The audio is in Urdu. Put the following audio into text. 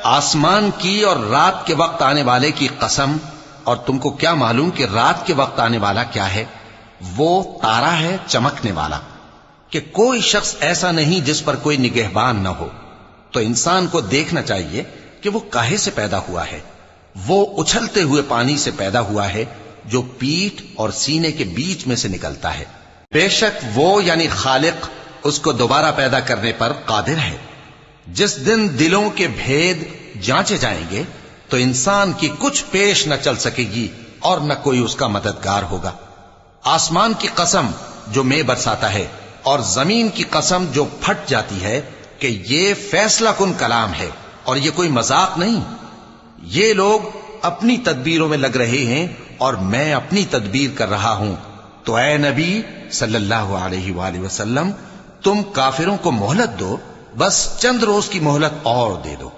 آسمان کی اور رات کے وقت آنے والے کی قسم، اور تم کو کیا معلوم کہ رات کے وقت آنے والا کیا ہے؟ وہ تارا ہے چمکنے والا، کہ کوئی شخص ایسا نہیں جس پر کوئی نگہبان نہ ہو۔ تو انسان کو دیکھنا چاہیے کہ وہ کاہے سے پیدا ہوا ہے۔ وہ اچھلتے ہوئے پانی سے پیدا ہوا ہے جو پیٹھ اور سینے کے بیچ میں سے نکلتا ہے۔ بے شک وہ یعنی خالق اس کو دوبارہ پیدا کرنے پر قادر ہے۔ جس دن دلوں کے بھید جانچے جائیں گے تو انسان کی کچھ پیش نہ چل سکے گی اور نہ کوئی اس کا مددگار ہوگا۔ آسمان کی قسم جو مے برساتا ہے، اور زمین کی قسم جو پھٹ جاتی ہے، کہ یہ فیصلہ کن کلام ہے اور یہ کوئی مذاق نہیں۔ یہ لوگ اپنی تدبیروں میں لگ رہے ہیں اور میں اپنی تدبیر کر رہا ہوں۔ تو اے نبی صلی اللہ علیہ وآلہ وسلم، تم کافروں کو مہلت دو، بس چند روز کی مہلت اور دے دو۔